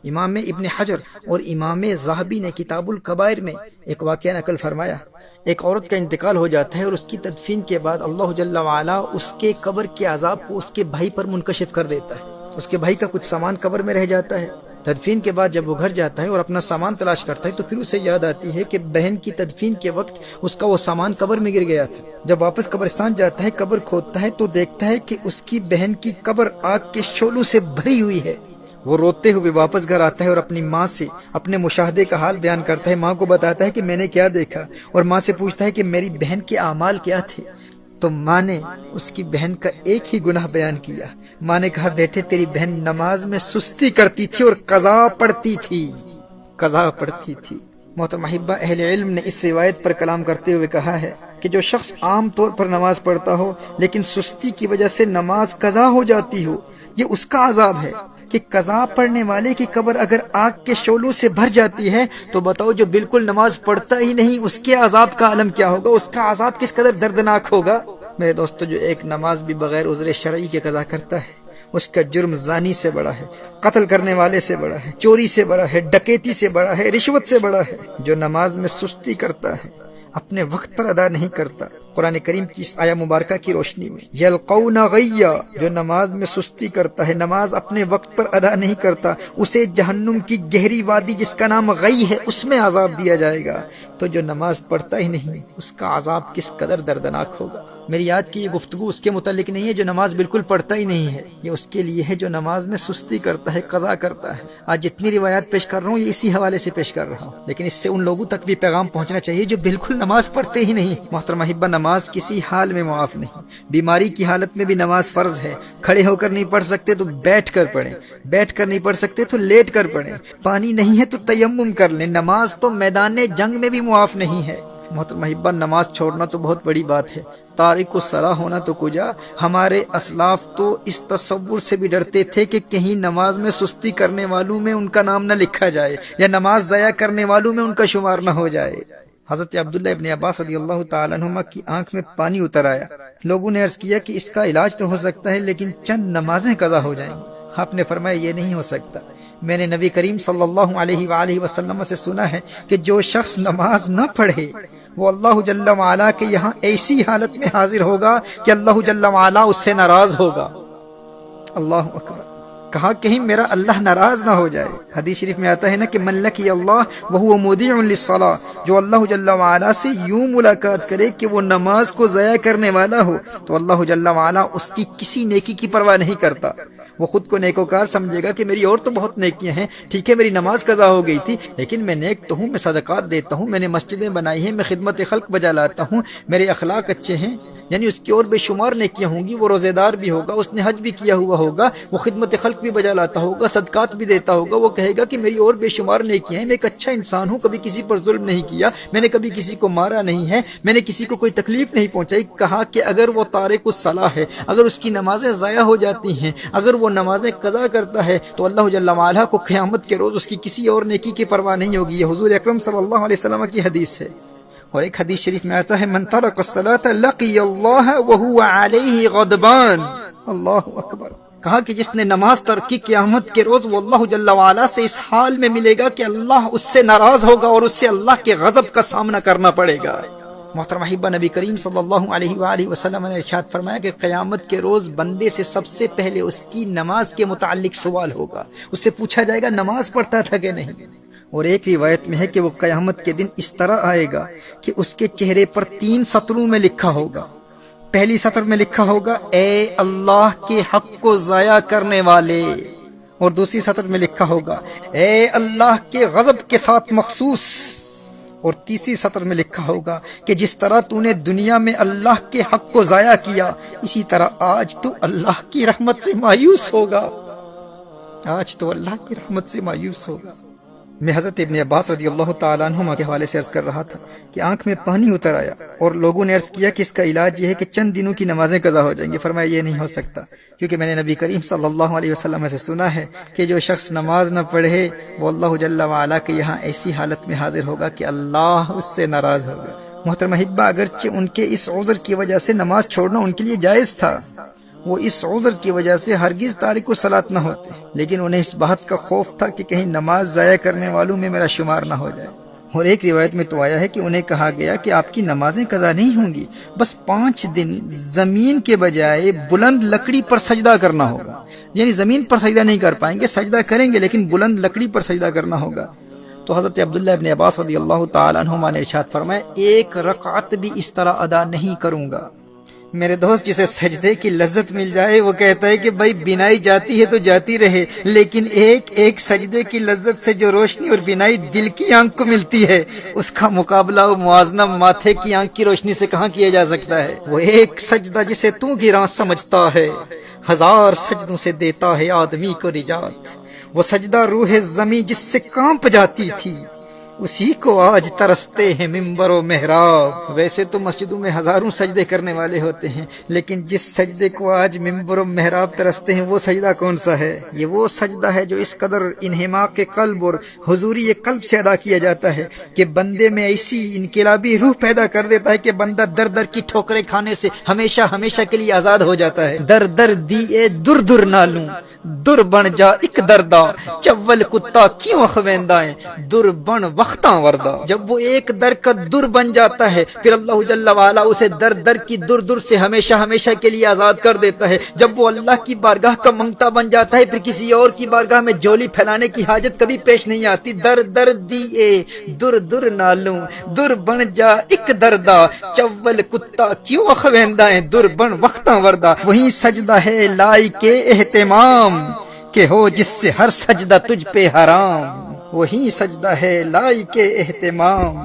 امام ابن حجر اور امام ذہبی نے کتاب الکبائر میں ایک واقعہ نقل فرمایا، ایک عورت کا انتقال ہو جاتا ہے اور اس کی تدفین کے بعد اللہ جل وعلا اس کے قبر کے عذاب کو اس کے بھائی پر منکشف کر دیتا ہے۔ اس کے بھائی کا کچھ سامان قبر میں رہ جاتا ہے۔ تدفین کے بعد جب وہ گھر جاتا ہے اور اپنا سامان تلاش کرتا ہے تو پھر اسے یاد آتی ہے کہ بہن کی تدفین کے وقت اس کا وہ سامان قبر میں گر گیا تھا۔ جب واپس قبرستان جاتا ہے، قبر کھودتا ہے تو دیکھتا ہے کہ اس کی بہن کی قبر آگ کے شعلوں سے بھری ہوئی ہے۔ وہ روتے ہوئے واپس گھر آتا ہے اور اپنی ماں سے اپنے مشاہدے کا حال بیان کرتا ہے۔ ماں کو بتاتا ہے کہ میں نے کیا دیکھا، اور ماں سے پوچھتا ہے کہ میری بہن کے اعمال کیا تھے۔ تو ماں نے اس کی بہن کا ایک ہی گناہ بیان کیا۔ ماں نے کہا، بیٹے تیری بہن نماز میں سستی کرتی تھی اور قضا پڑھتی تھی۔ محترم احبہ، اہل علم نے اس روایت پر کلام کرتے ہوئے کہا ہے کہ جو شخص عام طور پر نماز پڑھتا ہو لیکن سستی کی وجہ سے نماز قضا ہو جاتی ہو، یہ اس کا عذاب ہے کہ قضا پڑھنے والے کی قبر اگر آگ کے شعلوں سے بھر جاتی ہے تو بتاؤ جو بالکل نماز پڑھتا ہی نہیں اس کے عذاب کا عالم کیا ہوگا، اس کا عذاب کس قدر دردناک ہوگا۔ میرے دوستو، جو ایک نماز بھی بغیر عذر شرعی کے قضا کرتا ہے اس کا جرم زانی سے بڑا ہے، قتل کرنے والے سے بڑا ہے، چوری سے بڑا ہے، ڈکیتی سے بڑا ہے، رشوت سے بڑا ہے۔ جو نماز میں سستی کرتا ہے، اپنے وقت پر ادا نہیں کرتا، قرآن کریم کی اس آیہ مبارکہ کی روشنی میں یلقون غیا، جو نماز میں سستی کرتا ہے، نماز اپنے وقت پر ادا نہیں کرتا، اسے جہنم کی گہری وادی جس کا نام غی ہے اس میں عذاب دیا جائے گا۔ تو جو نماز پڑھتا ہی نہیں اس کا عذاب کس قدر دردناک ہوگا۔ میری آج کی یہ گفتگو اس کے متعلق نہیں ہے جو نماز بالکل پڑھتا ہی نہیں ہے، یہ اس کے لیے ہے جو نماز میں سستی کرتا ہے، قضا کرتا ہے۔ آج جتنی روایات پیش کر رہا ہوں یہ اسی حوالے سے پیش کر رہا ہوں، لیکن اس سے ان لوگوں تک بھی پیغام پہنچنا چاہیے جو بالکل نماز پڑھتے ہی نہیں۔ محترم احبہ، نماز کسی حال میں معاف نہیں۔ بیماری کی حالت میں بھی نماز فرض ہے۔ کھڑے ہو کر نہیں پڑھ سکتے تو بیٹھ کر پڑھیں، بیٹھ کر نہیں پڑھ سکتے تو لیٹ کر پڑھیں، پانی نہیں ہے تو تیمم کر لیں۔ نماز تو میدان جنگ میں بھی معاف نہیں ہے۔ محترم احبہ، نماز چھوڑنا تو بہت بڑی بات ہے، تارک الصلاح ہونا تو کجا۔ ہمارے اسلاف تو اس تصور سے بھی ڈرتے تھے کہ کہیں نماز میں سستی کرنے والوں میں ان کا نام نہ لکھا جائے یا نماز ضائع کرنے والوں میں ان کا شمار نہ ہو جائے۔ حضرت عبداللہ ابن عباس رضی اللہ تعالی عنہما کی آنکھ میں پانی اتر آیا۔ لوگوں نے عرض کیا کہ اس کا علاج تو ہو سکتا ہے لیکن چند نمازیں قضا ہو جائیں گی۔ آپ نے فرمایا یہ نہیں ہو سکتا۔ میں نے نبی کریم صلی اللہ علیہ وآلہ وسلم سے سنا ہے کہ جو شخص نماز نہ پڑھے وہ اللہ جل وعلا کے یہاں ایسی حالت میں حاضر ہوگا کہ اللہ جل وعلا اس سے ناراض ہوگا۔ اللہ اکبر! کہا کہیں میرا اللہ ناراض نہ ہو جائے۔ حدیث شریف میں آتا ہے نا کہ من لقی اللہ وہو مودع للصلاۃ، جو اللہ جل وعلا سے یوں ملاقات کرے کہ وہ نماز کو ضائع کرنے والا ہو تو اللہ جل وعلا اس کی کسی نیکی کی پرواہ نہیں کرتا۔ وہ خود کو نیکوکار سمجھے گا کہ میری اور تو بہت نیکیاں ہیں، ٹھیک ہے میری نماز قضا ہو گئی تھی لیکن میں نیک تو ہوں، میں صدقات دیتا ہوں، میں نے مسجدیں بنائی ہیں، میں خدمت خلق بجا لاتا ہوں، میرے اخلاق اچھے ہیں، یعنی اس کی اور بے شمار نیکیاں ہوں گی۔ وہ روزے دار بھی ہوگا، اس نے حج بھی کیا ہوا ہوگا، وہ خدمت خلق بھی بجا لاتا ہوگا، صدقات بھی دیتا ہوگا، وہ کہے گا کہ میری اور بے شمار نیکیاں ہیں، میں ایک اچھا انسان ہوں، کبھی کسی پر ظلم نہیں کیا، میں نے کبھی کسی کو مارا نہیں ہے، میں نے کسی کو کوئی تکلیف نہیں پہنچائی۔ کہا کہ اگر وہ تارک الصلاح ہے، اگر اس کی نمازیں ضائع ہو جاتی ہیں، اگر وہ نمازیں قضا کرتا ہے تو اللہ جل وعلا کو قیامت کے روز اس کی کسی اور نیکی کی پرواہ نہیں ہوگی۔ یہ حضور اکرم صلی اللہ علیہ وسلم کی حدیث ہے۔ اور ایک حدیث شریف میں آتا ہے من ترک الصلاۃ لقی اللہ وہو علیہ غضبان۔ اللہ اکبر! کہا کہ جس نے نماز ترک کی قیامت کے روز وہ اللہ جل وعلا سے اس حال میں ملے گا کہ اللہ اس سے ناراض ہوگا اور اس سے اللہ کے غضب کا سامنا کرنا پڑے گا۔ محترم احبہ، نبی کریم صلی اللہ علیہ وآلہ وسلم نے ارشاد فرمایا کہ قیامت کے روز بندے سے سب سے پہلے اس کی نماز کے متعلق سوال ہوگا، اس سے پوچھا جائے گا نماز پڑھتا تھا کہ نہیں۔ اور ایک روایت میں ہے کہ وہ قیامت کے دن اس طرح آئے گا کہ اس کے چہرے پر 3 سطروں میں لکھا ہوگا۔ پہلی سطر میں لکھا ہوگا اے اللہ کے حق کو ضائع کرنے والے، اور دوسری سطر میں لکھا ہوگا اے اللہ کے غضب کے ساتھ مخصوص، اور تیسری سطر میں لکھا ہوگا کہ جس طرح تو نے دنیا میں اللہ کے حق کو ضائع کیا اسی طرح آج تو اللہ کی رحمت سے مایوس ہوگا، آج تو اللہ کی رحمت سے مایوس ہوگا۔ میں حضرت ابن عباس رضی اللہ تعالیٰ عنہما کے حوالے سے عرض کر رہا تھا کہ آنکھ میں پانی اتر آیا اور لوگوں نے عرض کیا کہ اس کا علاج یہ ہے کہ چند دنوں کی نمازیں قضا ہو جائیں گی۔ فرمایا یہ نہیں ہو سکتا، کیونکہ میں نے نبی کریم صلی اللہ علیہ وسلم سے سنا ہے کہ جو شخص نماز نہ پڑھے وہ اللہ جل وعلا کے یہاں ایسی حالت میں حاضر ہوگا کہ اللہ اس سے ناراض ہوگا۔ محترم احبہ، اگرچہ ان کے اس عذر کی وجہ سے نماز چھوڑنا ان کے لیے جائز تھا، وہ اس عذر کی وجہ سے ہرگز تارک الصلاۃ نہ ہوتے، لیکن انہیں اس بات کا خوف تھا کہ کہیں نماز ضائع کرنے والوں میں میرا شمار نہ ہو جائے۔ اور ایک روایت میں تو آیا ہے کہ انہیں کہا گیا کہ آپ کی نمازیں قضا نہیں ہوں گی، بس 5 دن زمین کے بجائے بلند لکڑی پر سجدہ کرنا ہوگا، یعنی زمین پر سجدہ نہیں کر پائیں گے، سجدہ کریں گے لیکن بلند لکڑی پر سجدہ کرنا ہوگا۔ تو حضرت عبداللہ ابن عباس رضی اللہ تعالیٰ عنہما نے ارشاد فرمایا، 1 رکعت بھی اس طرح ادا نہیں کروں گا۔ میرے دوست، جسے سجدے کی لذت مل جائے وہ کہتا ہے کہ بھائی بینائی جاتی ہے تو جاتی رہے، لیکن ایک سجدے کی لذت سے جو روشنی اور بینائی دل کی آنکھ کو ملتی ہے، اس کا مقابلہ و موازنہ ماتھے کی آنکھ کی روشنی سے کہاں کیا جا سکتا ہے۔ وہ ایک سجدہ جسے تو گراں سمجھتا ہے، 1000 سجدوں سے دیتا ہے آدمی کو نجات۔ وہ سجدہ روح زمیں جس سے کانپ جاتی تھی، اسی کو آج ترستے ہیں ممبر و محراب۔ ویسے تو مسجدوں میں ہزاروں سجدے کرنے والے ہوتے ہیں، لیکن جس سجدے کو آج ممبر و محراب ترستے ہیں وہ سجدہ کون سا ہے؟ یہ وہ سجدہ ہے جو اس قدر انہماک قلب اور حضوری قلب سے ادا کیا جاتا ہے کہ بندے میں ایسی انقلابی روح پیدا کر دیتا ہے کہ بندہ در در کی ٹھوکریں کھانے سے ہمیشہ ہمیشہ کے لیے آزاد ہو جاتا ہے۔ در در دیے در در نالوں، در بن جا ایک دردا، چول کتا کیوں اخویندائیں، در بن وقتاں وردہ۔ جب وہ ایک در کا در بن جاتا ہے پھر اللہ جل وعلا اسے در در کی در در سے ہمیشہ ہمیشہ کے لیے آزاد کر دیتا ہے۔ جب وہ اللہ کی بارگاہ کا منگتا بن جاتا ہے پھر کسی اور کی بارگاہ میں جولی پھیلانے کی حاجت کبھی پیش نہیں آتی۔ در در دیے در در نالوں، در بن جا ایک دردا، چول کتا کیوں اخویندائیں، در بن وقتاں وردہ۔ وہی سجدہ ہے لائق اہتمام کہ ہو جس سے ہر سجدہ تجھ پہ حرام، وہی سجدہ ہے لائق اہتمام